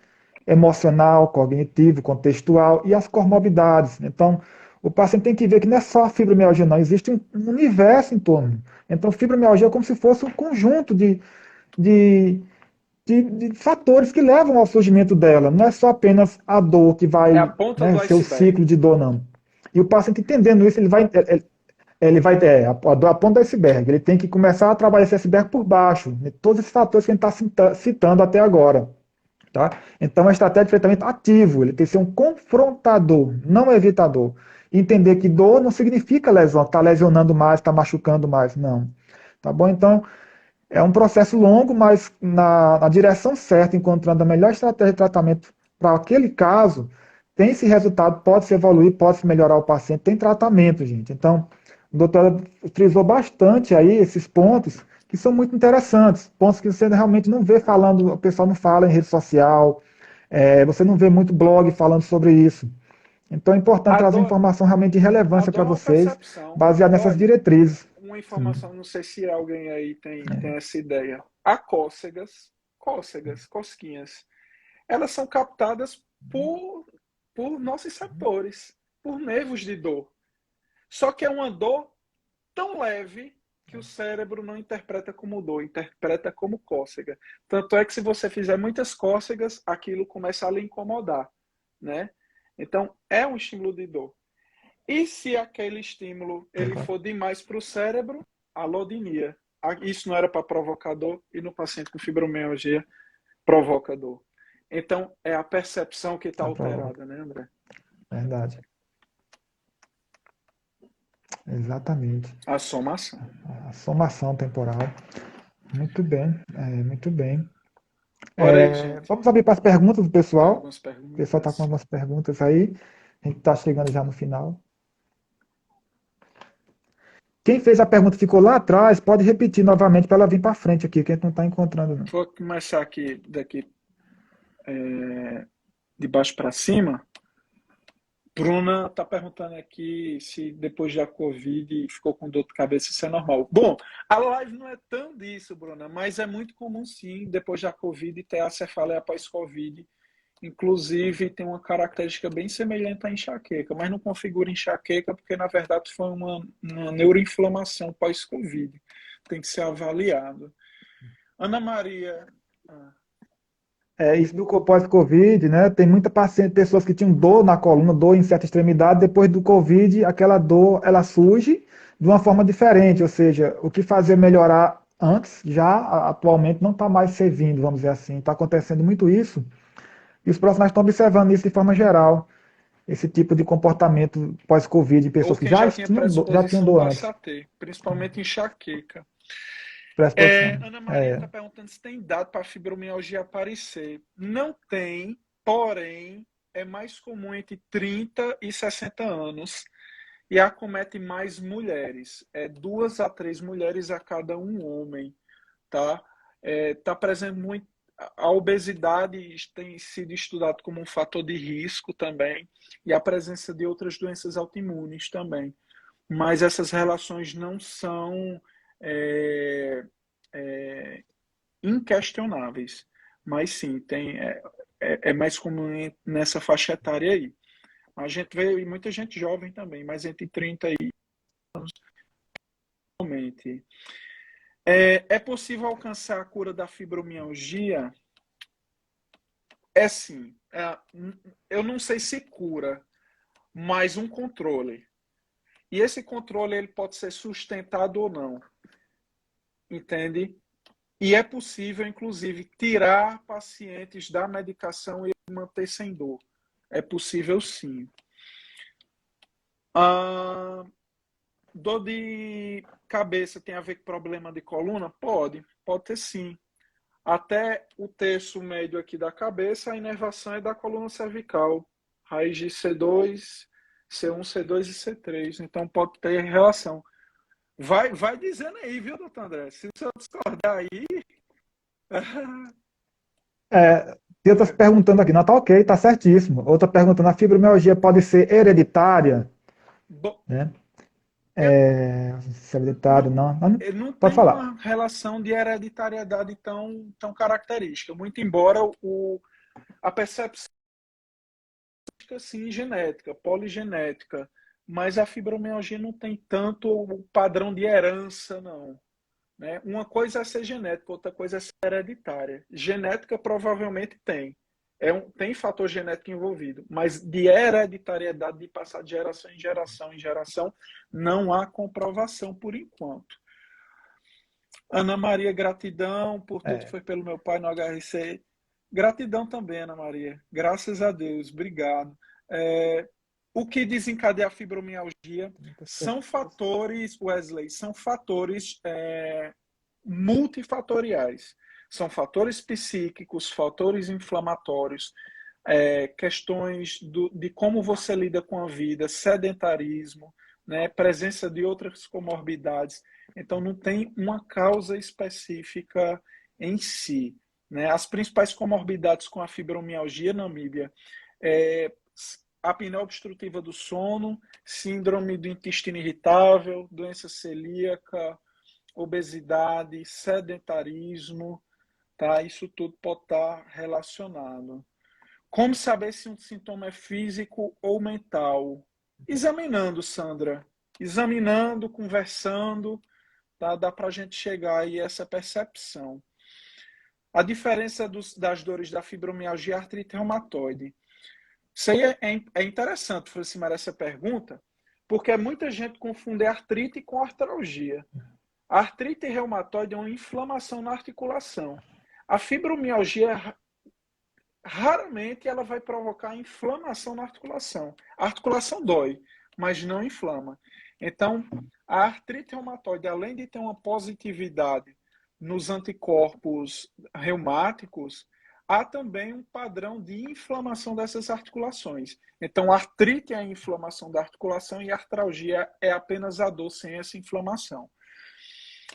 Emocional, cognitivo, contextual e as comorbidades. Então, o paciente tem que ver que não é só a fibromialgia, não, existe um universo em torno. Então, fibromialgia é como se fosse um conjunto de, de fatores que levam ao surgimento dela. Não é só apenas a dor que É a vai, ponta né, do ser o iceberg. ciclo de dor, não. E o paciente entendendo isso, ele vai ter a dor a ponta do iceberg. Ele tem que começar a trabalhar esse iceberg por baixo, de todos esses fatores que a gente está citando até agora. Tá? Então, a estratégia de tratamento ativo, ele tem que ser um confrontador, não evitador. Entender que dor não significa lesão, está lesionando mais, está machucando mais, não. Tá bom? Então, é um processo longo, mas na direção certa, encontrando a melhor estratégia de tratamento para aquele caso, tem esse resultado, pode se evoluir, pode se melhorar o paciente, tem tratamento, gente. Então, o doutor frisou bastante aí esses pontos que são muito interessantes, pontos que você realmente não vê falando, o pessoal não fala em rede social, você não vê muito blog falando sobre isso. Então é importante A trazer dor, informação realmente de a relevância dor para é uma vocês, percepção. baseada nessas Olhe, diretrizes. uma Sim. informação, não sei se alguém aí tem essa ideia. Há cosquinhas, elas são captadas por nossos receptores, por nervos de dor. Só que é uma dor tão leve que o cérebro não interpreta como dor, interpreta como cócega. Tanto é que se você fizer muitas cócegas, aquilo começa a lhe incomodar, né? Então, é um estímulo de dor. E se aquele estímulo ele for demais para o cérebro, alodinia. Isso não era para provocar dor e no paciente com fibromialgia provoca dor. Então, é a percepção que está Tá provado. alterada, né, André? Verdade. Exatamente. A somação. A somação temporal. Muito bem, muito bem. Ora aí, gente. Vamos abrir para as perguntas do Tem pessoal. algumas O pessoal está com perguntas. algumas perguntas aí. A gente está chegando já no final. Quem fez a pergunta ficou lá atrás, pode repetir novamente para ela vir para frente aqui, que a gente não está encontrando, não. Vou começar aqui, daqui de baixo para cima. Bruna está perguntando aqui se depois da Covid ficou com dor de cabeça, isso é normal. Bom, a live não é tão disso, Bruna, mas é muito comum sim, depois da Covid, ter a cefaleia após Covid. Inclusive, tem uma característica bem semelhante à enxaqueca, mas não configura enxaqueca porque, na verdade, foi uma neuroinflamação pós-Covid. Tem que ser avaliado. Ana Maria. Isso do pós-Covid, né? Tem muita paciente, pessoas que tinham dor na coluna, dor em certa extremidade, depois do Covid, aquela dor, ela surge de uma forma diferente, ou seja, o que fazia melhorar antes, já atualmente não está mais servindo, vamos dizer assim. Está acontecendo muito isso, e os profissionais estão observando isso de forma geral, esse tipo de comportamento pós-Covid, de Ou pessoas que quem já tinha já tinham predisposição dor antes. passa a ter, principalmente enxaqueca. Predisposição. Ana Maria está perguntando se tem dado para a fibromialgia aparecer. Não tem, porém, é mais comum entre 30 e 60 anos e acomete mais mulheres. 2 a 3 mulheres a cada um homem, tá? Tá presente muito. A obesidade tem sido estudado como um fator de risco também e a presença de outras doenças autoimunes também. Mas essas relações não são é, é, inquestionáveis. Mas sim, é mais comum nessa faixa etária aí. A gente vê muita gente jovem também, mas entre 30 e realmente. É possível alcançar a cura da fibromialgia? É sim. Eu não sei se cura, mas um controle. E esse controle ele pode ser sustentado ou não. Entende? E é possível, inclusive, tirar pacientes da medicação e manter sem dor. É possível sim. Dor de cabeça tem a ver com problema de coluna? Pode ter sim. Até o terço médio aqui da cabeça, a inervação é da coluna cervical. Raiz de C2, C1, C2 e C3. Então pode ter relação. Vai dizendo aí, viu, doutor André? Se o senhor discordar aí. Tem outras perguntando aqui, não, tá ok, tá certíssimo. Outra perguntando, a fibromialgia pode ser hereditária? Bom, Né? eu Se é hereditário, não, não. não Pode tem falar. uma relação de hereditariedade tão característica. Muito embora a percepção sim genética, poligenética, mas a fibromialgia não tem tanto o padrão de herança, não. Né? Uma coisa é ser genética, outra coisa é ser hereditária. Genética provavelmente tem. Tem fator genético envolvido, mas de hereditariedade, de passar de geração em geração em geração, não há comprovação por enquanto. Ana Maria, gratidão por tudo que É, foi pelo meu pai no HRC. Gratidão também, Ana Maria. Graças a Deus, obrigado. O que desencadeia a fibromialgia muitas são pessoas. fatores, Wesley, são fatores multifatoriais. São fatores psíquicos, fatores inflamatórios, questões de como você lida com a vida, sedentarismo, né, presença de outras comorbidades. Então, não tem uma causa específica em si. Né? As principais comorbidades com a fibromialgia, Namíbia, é apneia obstrutiva do sono, síndrome do intestino irritável, doença celíaca, obesidade, sedentarismo, tá? Isso tudo pode estar relacionado. Como saber se um sintoma é físico ou mental? Examinando, Sandra. Examinando, conversando, tá? Dá para a gente chegar aí a essa percepção. A diferença das dores da fibromialgia e artrite reumatoide. Isso aí é interessante, Francimar, essa pergunta, porque muita gente confunde artrite com artralgia. A artrite reumatoide é uma inflamação na articulação. A fibromialgia, raramente ela vai provocar inflamação na articulação. A articulação dói, mas não inflama. Então, a artrite reumatoide, além de ter uma positividade nos anticorpos reumáticos, há também um padrão de inflamação dessas articulações. Então, a artrite é a inflamação da articulação e a artralgia é apenas a dor sem essa inflamação.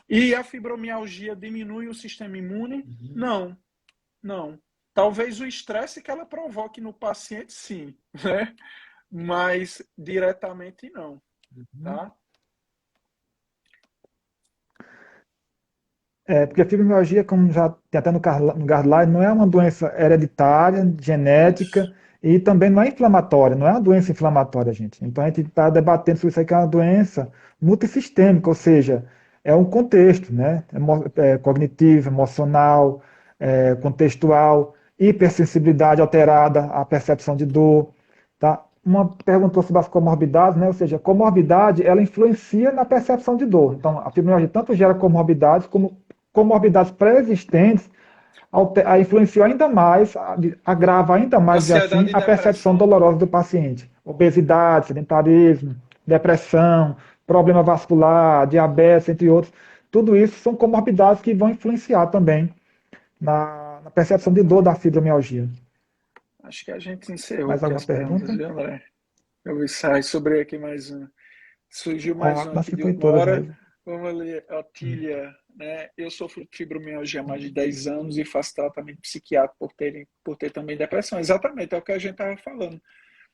E a fibromialgia diminui o sistema imune? Não, não. Talvez o estresse que ela provoque no paciente, sim, né? Mas diretamente não, tá? Porque a fibromialgia, como já tem até no guideline, não é uma doença hereditária, genética, Isso. e também não é inflamatória, não é uma doença inflamatória, gente. Então a gente está debatendo sobre isso aí, que é uma doença multissistêmica, ou seja, é um contexto, né? Cognitivo, emocional, contextual, hipersensibilidade alterada à percepção de dor, tá? Uma perguntou sobre as comorbidades, né? Ou seja, a comorbidade, ela influencia na percepção de dor. Então, a fibromialgia tanto gera comorbidades como comorbidades pré-existentes, influenciou ainda mais, agrava ainda mais, assim, Ansiedade e a percepção depressão. dolorosa do paciente. Obesidade, sedentarismo, depressão, problema vascular, diabetes, entre outros. Tudo isso são comorbidades que vão influenciar também na percepção de dor da fibromialgia. Acho que a gente encerrou Mais aqui alguma as perguntas, pergunta? viu, André? Eu ensaio sobre aqui mais uma. Surgiu mais Ah, um acho aqui que de foi última todas hora. mesmo. Vamos ler, Otília, né? Eu sofro de fibromialgia há mais de 10 anos e faço tratamento psiquiátrico por ter também depressão. Exatamente, é o que a gente estava falando.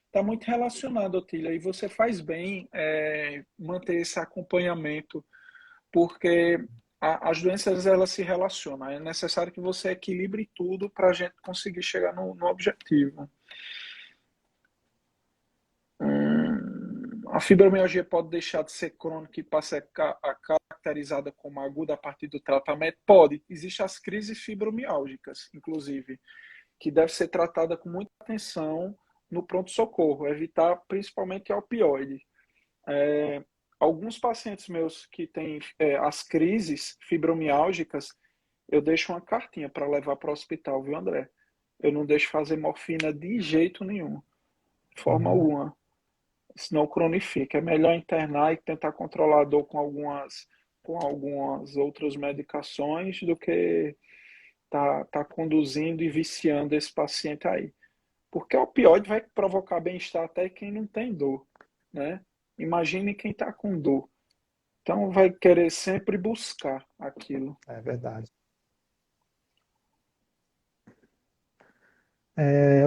Está muito relacionado, Otília, e você faz bem manter esse acompanhamento, porque as doenças elas se relacionam. É necessário que você equilibre tudo para a gente conseguir chegar no objetivo. A fibromialgia pode deixar de ser crônica e passar a caracterizada como aguda a partir do tratamento? Pode. Existem as crises fibromiálgicas, inclusive, que deve ser tratada com muita atenção no pronto-socorro, evitar principalmente a opioide. Alguns pacientes meus que têm as crises fibromiálgicas, eu deixo uma cartinha para levar para o hospital, viu, André? Eu não deixo fazer morfina de jeito nenhum, de forma Uhum. alguma, senão cronifica. É melhor internar e tentar controlar a dor com algumas outras medicações do que tá conduzindo e viciando esse paciente aí. Porque o opioide vai provocar bem-estar até quem não tem dor, né? Imagine quem está com dor. Então vai querer sempre buscar aquilo. É verdade.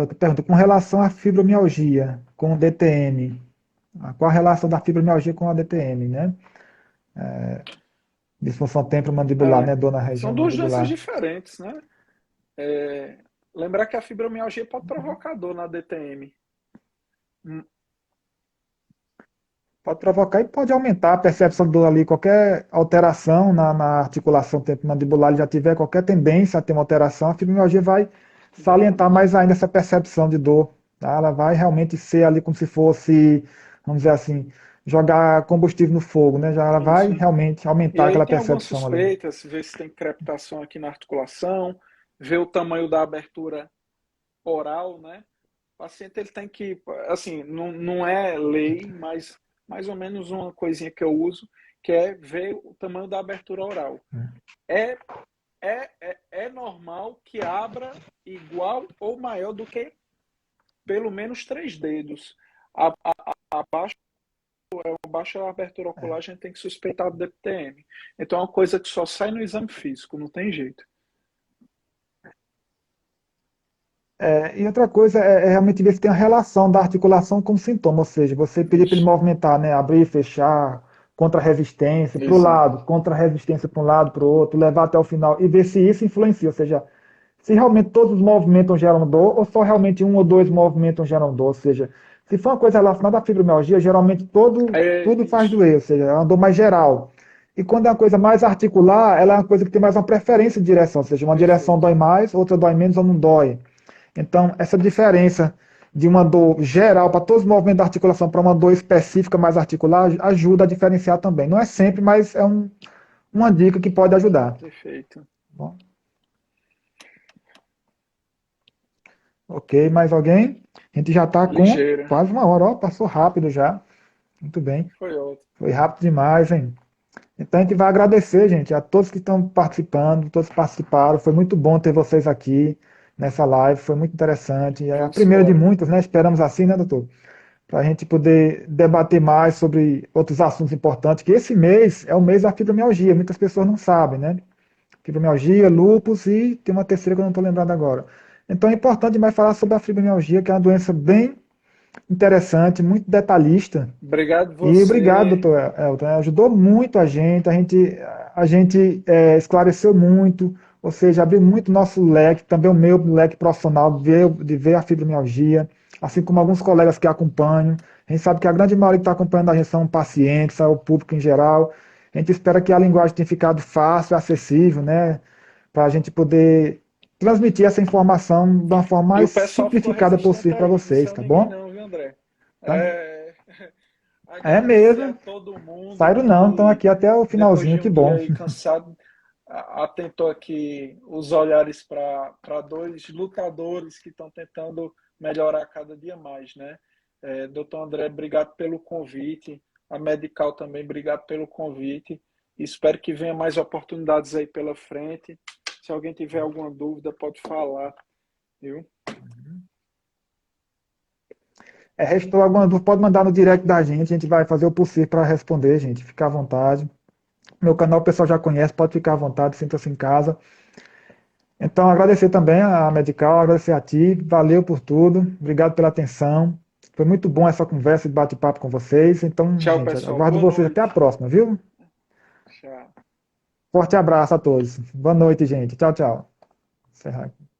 Outra pergunta, com relação à fibromialgia com o DTM, qual a relação da fibromialgia com a DTM, né? Disfunção temporomandibular, É, né? Dor na são região duas doenças mandibular. diferentes, né? Lembrar que a fibromialgia pode provocar dor na DTM. Pode provocar e pode aumentar a percepção de dor ali, qualquer alteração na articulação temporomandibular, ele já tiver qualquer tendência a ter uma alteração, a fibromialgia vai salientar mais ainda essa percepção de dor, tá? Ela vai realmente ser ali como se fosse, vamos dizer assim, jogar combustível no fogo, né? Já ela vai Isso. realmente E aumentar aí aquela tem algumas percepção ali. suspeitas, ver se tem crepitação aqui na articulação, ver o tamanho da abertura oral, né? O paciente ele tem que, assim, não é lei, mas mais ou menos uma coisinha que eu uso, que é ver o tamanho da abertura oral. É, é normal que abra igual ou maior do que pelo menos 3 dedos. Abaixo, abaixo da abertura ocular, a gente tem que suspeitar do DPTM. Então é uma coisa que só sai no exame físico, não tem jeito. E outra coisa é realmente ver se tem a relação da articulação com o sintoma, ou seja, você pedir para ele Isso, movimentar, né, abrir e fechar, contra-resistência para o exato. lado, contra-resistência para um lado, para o outro, levar até o final e ver se isso influencia, ou seja, se realmente todos os movimentos geram dor ou só realmente um ou dois movimentos geram dor, ou seja, se for uma coisa relacionada à fibromialgia, geralmente É tudo faz isso. doer, ou seja, é uma dor mais geral. E quando é uma coisa mais articular, ela é uma coisa que tem mais uma preferência de direção, ou seja, uma direção Perfeito. dói mais, outra dói menos ou não dói. Então, essa diferença de uma dor geral para todos os movimentos da articulação para uma dor específica mais articular ajuda a diferenciar também. Não é sempre, mas é uma dica que pode ajudar. Perfeito. Bom, ok, mais alguém? A gente já está com Ligeira. quase uma hora, ó, passou rápido já. Muito bem. Foi ótimo. Foi rápido demais, hein? Então a gente vai agradecer, gente, a todos que estão participando, todos que participaram. Foi muito bom ter vocês aqui nessa live, foi muito interessante. É a Vamos primeira de embora. muitas, né? Esperamos assim, né, doutor? Para a gente poder debater mais sobre outros assuntos importantes, que esse mês é o mês da fibromialgia, muitas pessoas não sabem, né? Fibromialgia, lúpus e tem uma terceira que eu não estou lembrando agora. Então é importante demais falar sobre a fibromialgia, que é uma doença bem interessante, muito detalhista. Obrigado E obrigado, você. doutor Elton, ajudou muito a gente esclareceu muito, ou seja, abriu muito nosso leque, também o meu leque profissional de ver a fibromialgia, assim como alguns colegas que acompanham. A gente sabe que a grande maioria que está acompanhando a gente são pacientes, é o público em geral. A gente espera que a linguagem tenha ficado fácil, acessível, né, para a gente poder transmitir essa informação de uma forma E o mais pessoal ficou simplificada resistente possível para aí, não vocês, saiu tá ninguém bom? não, viu, André? Tá? É, É agradecer a mesmo. todo mundo Saíram não, estão que aqui até o depois finalzinho, de que um dia bom. aí cansado, atentou aqui os olhares para dois lutadores que estão tentando melhorar cada dia mais, né? Doutor André, obrigado pelo convite. A Medical também, obrigado pelo convite. Espero que venha mais oportunidades aí pela frente. Se alguém tiver alguma dúvida, pode falar, viu? Restou alguma dúvida, pode mandar no direct da gente, a gente vai fazer o possível para responder, gente. Fica à vontade. Meu canal o pessoal já conhece, pode ficar à vontade, sinta-se em casa. Então, agradecer também a Medical, agradecer a ti, valeu por tudo, obrigado pela atenção. Foi muito bom essa conversa e bate-papo com vocês. Então, Tchau, gente, pessoal. aguardo Boa vocês até a noite. próxima, viu? Tchau. Forte abraço a todos. Boa noite, gente. Tchau, tchau. Encerrar aqui.